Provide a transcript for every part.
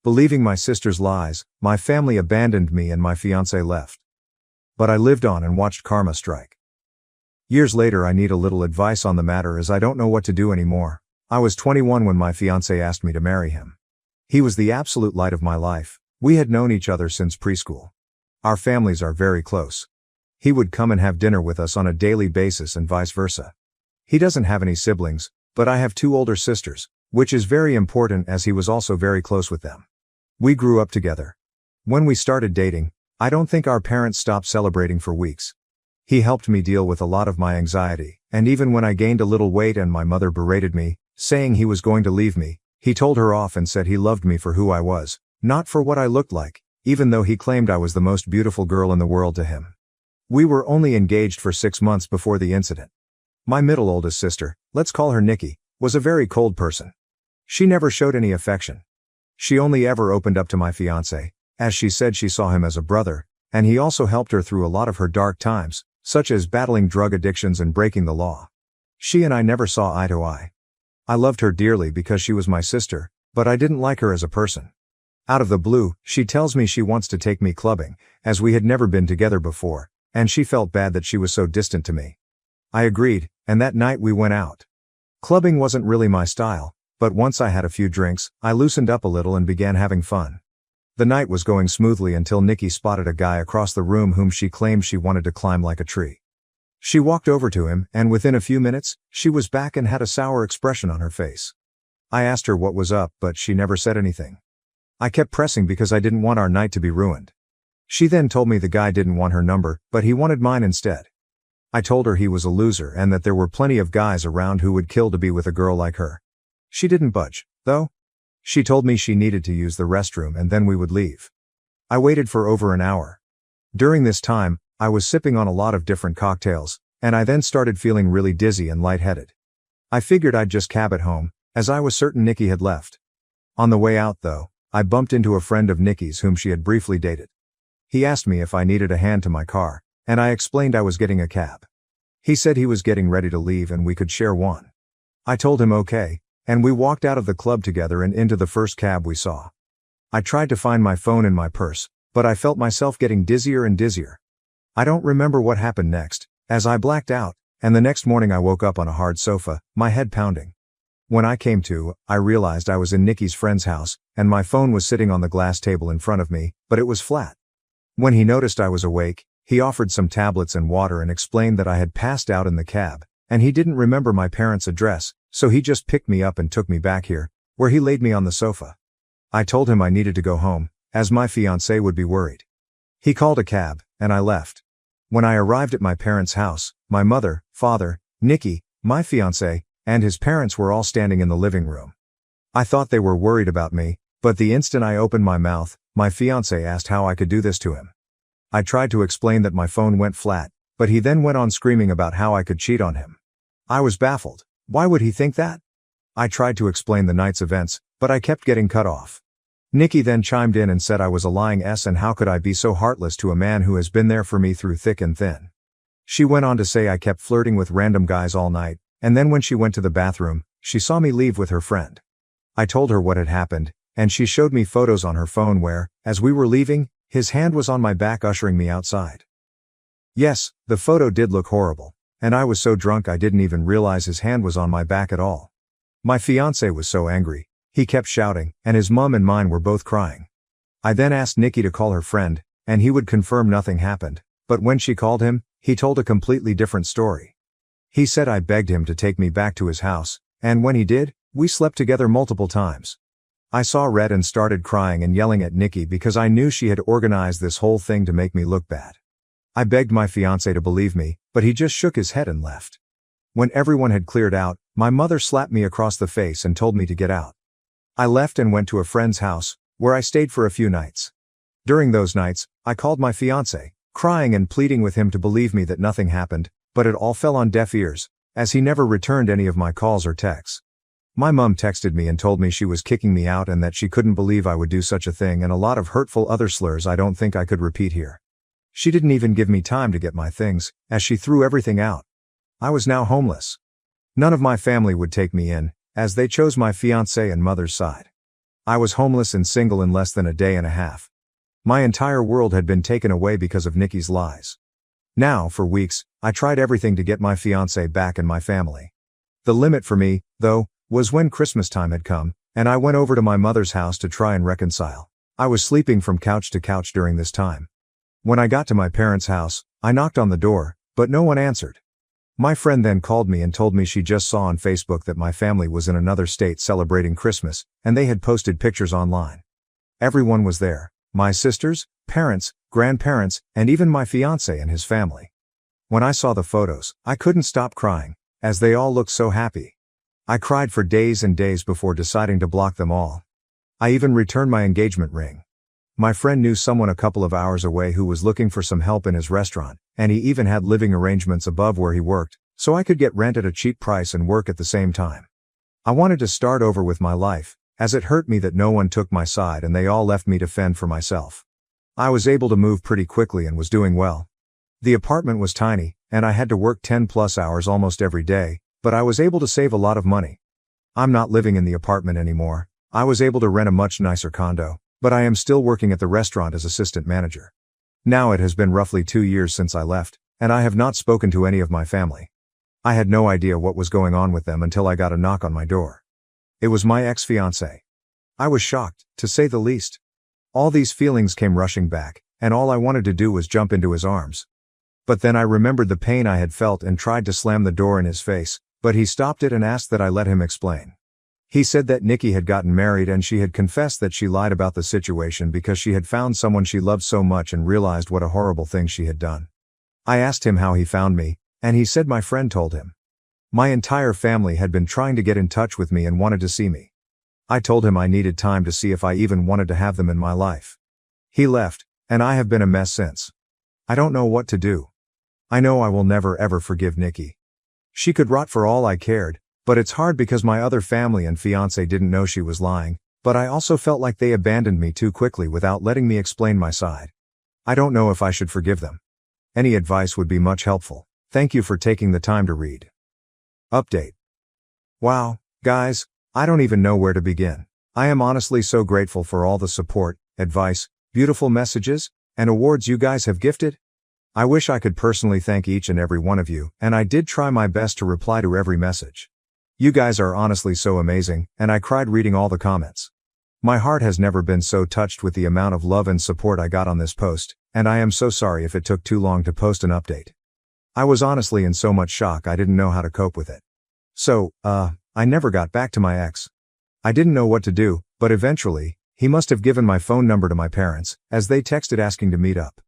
Believing my sister's lies, my family abandoned me and my fiancé left. But I lived on and watched karma strike. Years later, I need a little advice on the matter as I don't know what to do anymore. I was 21 when my fiancé asked me to marry him. He was the absolute light of my life. We had known each other since preschool. Our families are very close. He would come and have dinner with us on a daily basis and vice versa. He doesn't have any siblings, but I have 2 older sisters, which is very important as he was also very close with them. We grew up together. When we started dating, I don't think our parents stopped celebrating for weeks. He helped me deal with a lot of my anxiety, and even when I gained a little weight and my mother berated me, saying he was going to leave me, he told her off and said he loved me for who I was, not for what I looked like, even though he claimed I was the most beautiful girl in the world to him. We were only engaged for 6 months before the incident. My middle oldest sister, let's call her Nikki, was a very cold person. She never showed any affection. She only ever opened up to my fiancé, as she said she saw him as a brother, and he also helped her through a lot of her dark times, such as battling drug addictions and breaking the law. She and I never saw eye to eye. I loved her dearly because she was my sister, but I didn't like her as a person. Out of the blue, she tells me she wants to take me clubbing, as we had never been together before, and she felt bad that she was so distant to me. I agreed, and that night we went out. Clubbing wasn't really my style, but once I had a few drinks, I loosened up a little and began having fun. The night was going smoothly until Nikki spotted a guy across the room whom she claimed she wanted to climb like a tree. She walked over to him, and within a few minutes, she was back and had a sour expression on her face. I asked her what was up, but she never said anything. I kept pressing because I didn't want our night to be ruined. She then told me the guy didn't want her number, but he wanted mine instead. I told her he was a loser and that there were plenty of guys around who would kill to be with a girl like her. She didn't budge, though. She told me she needed to use the restroom and then we would leave. I waited for over an hour. During this time, I was sipping on a lot of different cocktails, and I then started feeling really dizzy and lightheaded. I figured I'd just cab it home, as I was certain Nikki had left. On the way out though, I bumped into a friend of Nikki's whom she had briefly dated. He asked me if I needed a hand to my car, and I explained I was getting a cab. He said he was getting ready to leave and we could share one. I told him okay, and we walked out of the club together and into the first cab we saw. I tried to find my phone in my purse, but I felt myself getting dizzier and dizzier. I don't remember what happened next, as I blacked out, and the next morning I woke up on a hard sofa, my head pounding. When I came to, I realized I was in Nikki's friend's house, and my phone was sitting on the glass table in front of me, but it was flat. When he noticed I was awake, he offered some tablets and water and explained that I had passed out in the cab, and he didn't remember my parents' address, so he just picked me up and took me back here, where he laid me on the sofa. I told him I needed to go home, as my fiancé would be worried. He called a cab, and I left. When I arrived at my parents' house, my mother, father, Nikki, my fiancé, and his parents were all standing in the living room. I thought they were worried about me, but the instant I opened my mouth, my fiancé asked how I could do this to him. I tried to explain that my phone went flat, but he then went on screaming about how I could cheat on him. I was baffled. Why would he think that? I tried to explain the night's events, but I kept getting cut off. Nikki then chimed in and said I was a lying and how could I be so heartless to a man who has been there for me through thick and thin. She went on to say I kept flirting with random guys all night, and then when she went to the bathroom, she saw me leave with her friend. I told her what had happened, and she showed me photos on her phone where, as we were leaving, his hand was on my back ushering me outside. Yes, the photo did look horrible, and I was so drunk I didn't even realize his hand was on my back at all. My fiancé was so angry, he kept shouting, and his mom and mine were both crying. I then asked Nikki to call her friend, and he would confirm nothing happened, but when she called him, he told a completely different story. He said I begged him to take me back to his house, and when he did, we slept together multiple times. I saw red and started crying and yelling at Nikki because I knew she had organized this whole thing to make me look bad. I begged my fiancé to believe me, but he just shook his head and left. When everyone had cleared out, my mother slapped me across the face and told me to get out. I left and went to a friend's house, where I stayed for a few nights. During those nights, I called my fiancé, crying and pleading with him to believe me that nothing happened, but it all fell on deaf ears, as he never returned any of my calls or texts. My mom texted me and told me she was kicking me out and that she couldn't believe I would do such a thing and a lot of hurtful other slurs I don't think I could repeat here. She didn't even give me time to get my things, as she threw everything out. I was now homeless. None of my family would take me in, as they chose my fiancé and mother's side. I was homeless and single in less than a day and a half. My entire world had been taken away because of Nikki's lies. Now, for weeks, I tried everything to get my fiancé back and my family. The limit for me, though, was when Christmas time had come, and I went over to my mother's house to try and reconcile. I was sleeping from couch to couch during this time. When I got to my parents' house, I knocked on the door, but no one answered. My friend then called me and told me she just saw on Facebook that my family was in another state celebrating Christmas, and they had posted pictures online. Everyone was there: my sisters, parents, grandparents, and even my fiancé and his family. When I saw the photos, I couldn't stop crying, as they all looked so happy. I cried for days and days before deciding to block them all. I even returned my engagement ring. My friend knew someone a couple of hours away who was looking for some help in his restaurant, and he even had living arrangements above where he worked, so I could get rent at a cheap price and work at the same time. I wanted to start over with my life, as it hurt me that no one took my side and they all left me to fend for myself. I was able to move pretty quickly and was doing well. The apartment was tiny, and I had to work 10+ hours almost every day, but I was able to save a lot of money. I'm not living in the apartment anymore. I was able to rent a much nicer condo, but I am still working at the restaurant as assistant manager. Now it has been roughly 2 years since I left, and I have not spoken to any of my family. I had no idea what was going on with them until I got a knock on my door. It was my ex-fiancé. I was shocked, to say the least. All these feelings came rushing back, and all I wanted to do was jump into his arms. But then I remembered the pain I had felt and tried to slam the door in his face, but he stopped it and asked that I let him explain. He said that Nikki had gotten married and she had confessed that she lied about the situation because she had found someone she loved so much and realized what a horrible thing she had done. I asked him how he found me, and he said my friend told him. My entire family had been trying to get in touch with me and wanted to see me. I told him I needed time to see if I even wanted to have them in my life. He left, and I have been a mess since. I don't know what to do. I know I will never ever forgive Nikki. She could rot for all I cared, but it's hard because my other family and fiancé didn't know she was lying, but I also felt like they abandoned me too quickly without letting me explain my side. I don't know if I should forgive them. Any advice would be much helpful. Thank you for taking the time to read. Update. Wow, guys, I don't even know where to begin. I am honestly so grateful for all the support, advice, beautiful messages, and awards you guys have gifted. I wish I could personally thank each and every one of you, and I did try my best to reply to every message. You guys are honestly so amazing, and I cried reading all the comments. My heart has never been so touched with the amount of love and support I got on this post, and I am so sorry if it took too long to post an update. I was honestly in so much shock I didn't know how to cope with it. So, I never got back to my ex. I didn't know what to do, but eventually, he must have given my phone number to my parents, as they texted asking to meet up.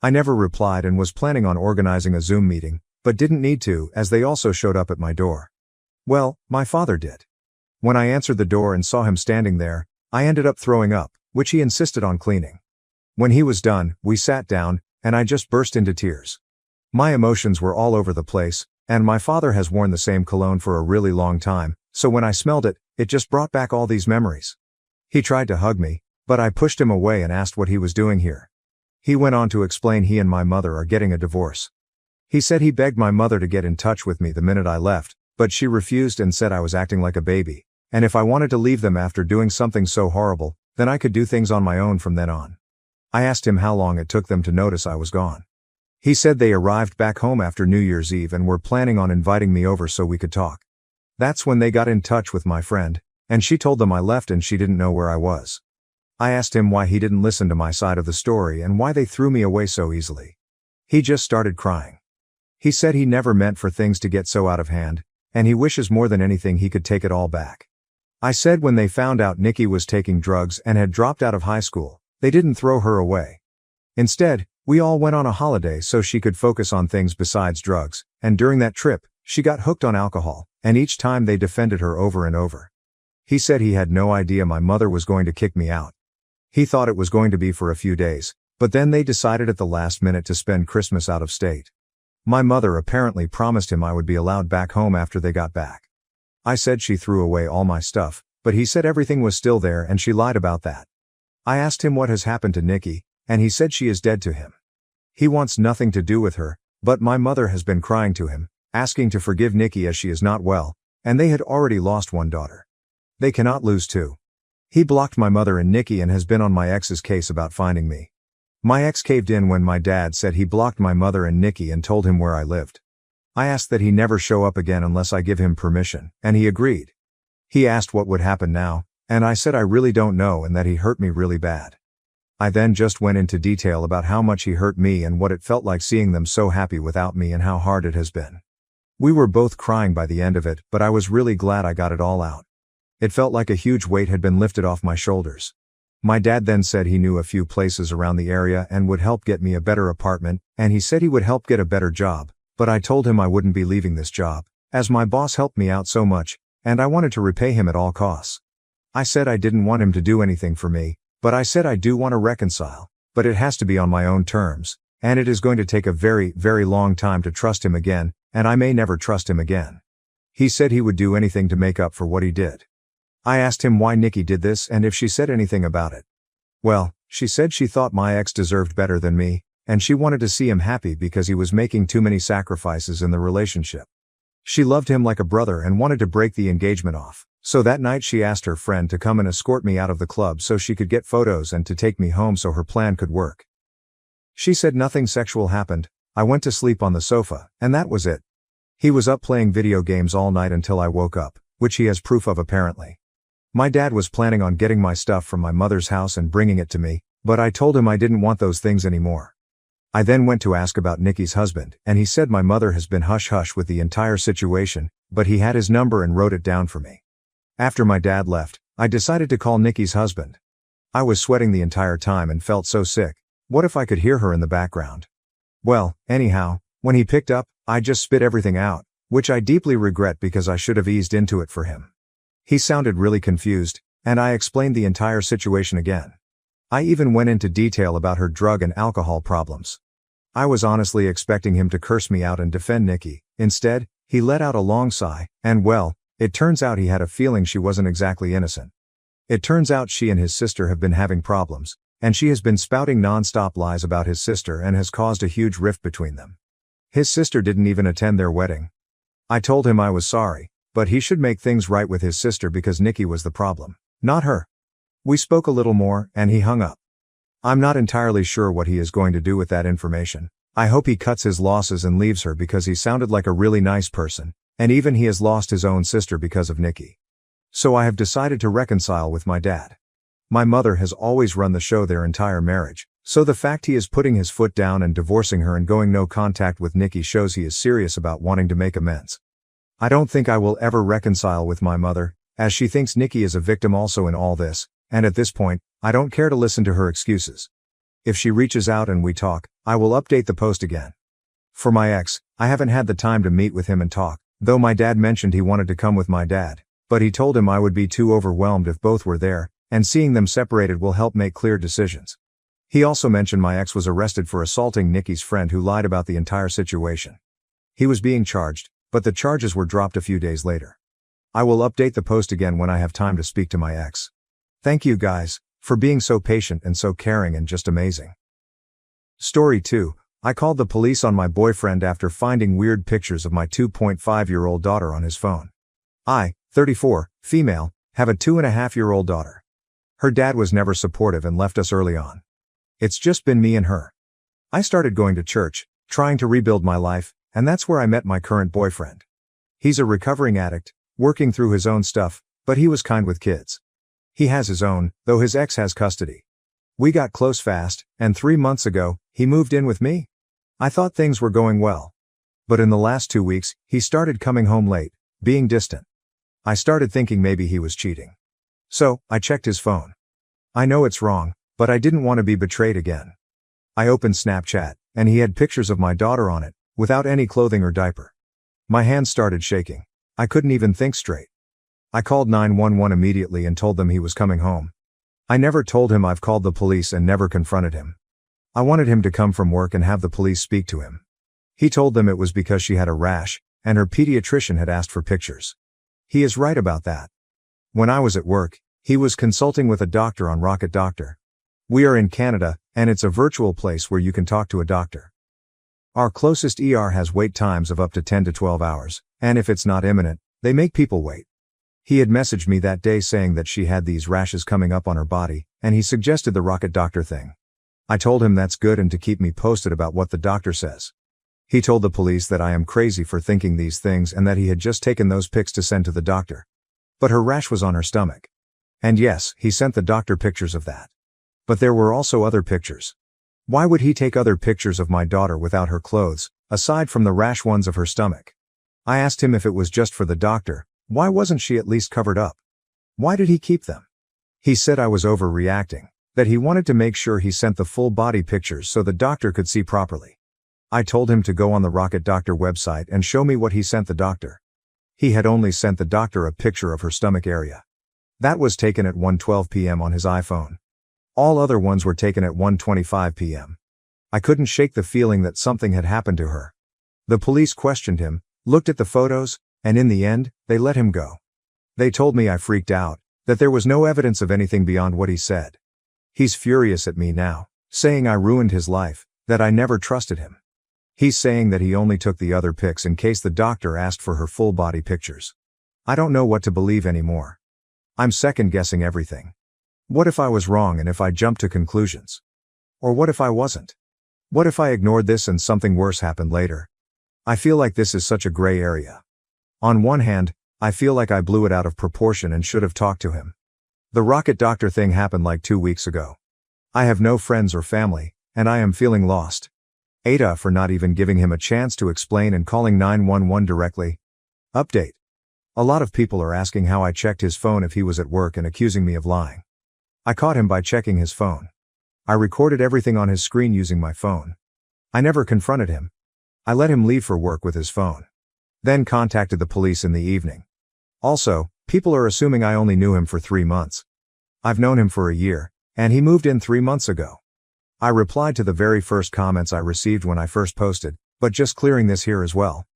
I never replied and was planning on organizing a Zoom meeting, but didn't need to as they also showed up at my door. Well, my father did. When I answered the door and saw him standing there, I ended up throwing up, which he insisted on cleaning. When he was done, we sat down, and I just burst into tears. My emotions were all over the place, and my father has worn the same cologne for a really long time, so when I smelled it, it just brought back all these memories. He tried to hug me, but I pushed him away and asked what he was doing here. He went on to explain he and my mother are getting a divorce. He said he begged my mother to get in touch with me the minute I left, but she refused and said I was acting like a baby, and if I wanted to leave them after doing something so horrible, then I could do things on my own from then on. I asked him how long it took them to notice I was gone. He said they arrived back home after New Year's Eve and were planning on inviting me over so we could talk. That's when they got in touch with my friend, and she told them I left and she didn't know where I was. I asked him why he didn't listen to my side of the story and why they threw me away so easily. He just started crying. He said he never meant for things to get so out of hand, and he wishes more than anything he could take it all back. I said when they found out Nikki was taking drugs and had dropped out of high school, they didn't throw her away. Instead, we all went on a holiday so she could focus on things besides drugs, and during that trip, she got hooked on alcohol, and each time they defended her over and over. He said he had no idea my mother was going to kick me out. He thought it was going to be for a few days, but then they decided at the last minute to spend Christmas out of state. My mother apparently promised him I would be allowed back home after they got back. I said she threw away all my stuff, but he said everything was still there and she lied about that. I asked him what has happened to Nikki, and he said she is dead to him. He wants nothing to do with her, but my mother has been crying to him, asking to forgive Nikki as she is not well, and they had already lost one daughter. They cannot lose two. He blocked my mother and Nikki and has been on my ex's case about finding me. My ex caved in when my dad said he blocked my mother and Nikki and told him where I lived. I asked that he never show up again unless I give him permission, and he agreed. He asked what would happen now, and I said I really don't know and that he hurt me really bad. I then just went into detail about how much he hurt me and what it felt like seeing them so happy without me and how hard it has been. We were both crying by the end of it, but I was really glad I got it all out. It felt like a huge weight had been lifted off my shoulders. My dad then said he knew a few places around the area and would help get me a better apartment, and he said he would help get a better job, but I told him I wouldn't be leaving this job, as my boss helped me out so much, and I wanted to repay him at all costs. I said I didn't want him to do anything for me, but I said I do want to reconcile, but it has to be on my own terms, and it is going to take a very, very long time to trust him again, and I may never trust him again. He said he would do anything to make up for what he did. I asked him why Nikki did this and if she said anything about it. Well, she said she thought my ex deserved better than me, and she wanted to see him happy because he was making too many sacrifices in the relationship. She loved him like a brother and wanted to break the engagement off, so that night she asked her friend to come and escort me out of the club so she could get photos and to take me home so her plan could work. She said nothing sexual happened, I went to sleep on the sofa, and that was it. He was up playing video games all night until I woke up, which he has proof of apparently. My dad was planning on getting my stuff from my mother's house and bringing it to me, but I told him I didn't want those things anymore. I then went to ask about Nikki's husband, and he said my mother has been hush-hush with the entire situation, but he had his number and wrote it down for me. After my dad left, I decided to call Nikki's husband. I was sweating the entire time and felt so sick. What if I could hear her in the background? Well, anyhow, when he picked up, I just spit everything out, which I deeply regret because I should have eased into it for him. He sounded really confused, and I explained the entire situation again. I even went into detail about her drug and alcohol problems. I was honestly expecting him to curse me out and defend Nikki. Instead, he let out a long sigh, and well, it turns out he had a feeling she wasn't exactly innocent. It turns out she and his sister have been having problems, and she has been spouting non-stop lies about his sister and has caused a huge rift between them. His sister didn't even attend their wedding. I told him I was sorry, but he should make things right with his sister because Nikki was the problem, not her. We spoke a little more, and he hung up. I'm not entirely sure what he is going to do with that information. I hope he cuts his losses and leaves her because he sounded like a really nice person, and even he has lost his own sister because of Nikki. So I have decided to reconcile with my dad. My mother has always run the show their entire marriage, so the fact he is putting his foot down and divorcing her and going no contact with Nikki shows he is serious about wanting to make amends. I don't think I will ever reconcile with my mother, as she thinks Nikki is a victim also in all this, and at this point, I don't care to listen to her excuses. If she reaches out and we talk, I will update the post again. For my ex, I haven't had the time to meet with him and talk, though my dad mentioned he wanted to come with my dad, but he told him I would be too overwhelmed if both were there, and seeing them separated will help make clear decisions. He also mentioned my ex was arrested for assaulting Nikki's friend who lied about the entire situation. He was being charged, but the charges were dropped a few days later. I will update the post again when I have time to speak to my ex. Thank you guys, for being so patient and so caring and just amazing. Story 2. I called the police on my boyfriend after finding weird pictures of my 2.5-year-old daughter on his phone. I, 34, female, have a 2.5-year-old daughter. Her dad was never supportive and left us early on. It's just been me and her. I started going to church, trying to rebuild my life, and that's where I met my current boyfriend. He's a recovering addict, working through his own stuff, but he was kind with kids. He has his own, though his ex has custody. We got close fast, and 3 months ago, he moved in with me. I thought things were going well. But in the last 2 weeks, he started coming home late, being distant. I started thinking maybe he was cheating. So, I checked his phone. I know it's wrong, but I didn't want to be betrayed again. I opened Snapchat, and he had pictures of my daughter on it, without any clothing or diaper. My hands started shaking. I couldn't even think straight. I called 911 immediately and told them he was coming home. I never told him I've called the police and never confronted him. I wanted him to come from work and have the police speak to him. He told them it was because she had a rash, and her pediatrician had asked for pictures. He is right about that. When I was at work, he was consulting with a doctor on Rocket Doctor. We are in Canada, and it's a virtual place where you can talk to a doctor. Our closest ER has wait times of up to 10 to 12 hours, and if it's not imminent, they make people wait. He had messaged me that day saying that she had these rashes coming up on her body, and he suggested the rocket doctor thing. I told him that's good and to keep me posted about what the doctor says. He told the police that I am crazy for thinking these things and that he had just taken those pics to send to the doctor. But her rash was on her stomach. And yes, he sent the doctor pictures of that. But there were also other pictures. Why would he take other pictures of my daughter without her clothes, aside from the rash ones of her stomach? I asked him if it was just for the doctor, why wasn't she at least covered up? Why did he keep them? He said I was overreacting, that he wanted to make sure he sent the full body pictures so the doctor could see properly. I told him to go on the Rocket Doctor website and show me what he sent the doctor. He had only sent the doctor a picture of her stomach area. That was taken at 1:12 p.m. on his iPhone. All other ones were taken at 1:25 p.m. I couldn't shake the feeling that something had happened to her. The police questioned him, looked at the photos, and in the end, they let him go. They told me I freaked out, that there was no evidence of anything beyond what he said. He's furious at me now, saying I ruined his life, that I never trusted him. He's saying that he only took the other pics in case the doctor asked for her full body pictures. I don't know what to believe anymore. I'm second guessing everything. What if I was wrong and if I jumped to conclusions? Or what if I wasn't? What if I ignored this and something worse happened later? I feel like this is such a gray area. On one hand, I feel like I blew it out of proportion and should have talked to him. The rocket doctor thing happened like 2 weeks ago. I have no friends or family, and I am feeling lost. Ada for not even giving him a chance to explain and calling 911 directly. Update. A lot of people are asking how I checked his phone if he was at work and accusing me of lying. I caught him by checking his phone. I recorded everything on his screen using my phone. I never confronted him. I let him leave for work with his phone. Then contacted the police in the evening. Also, people are assuming I only knew him for 3 months. I've known him for a year, and he moved in 3 months ago. I replied to the very first comments I received when I first posted, but just clearing this here as well.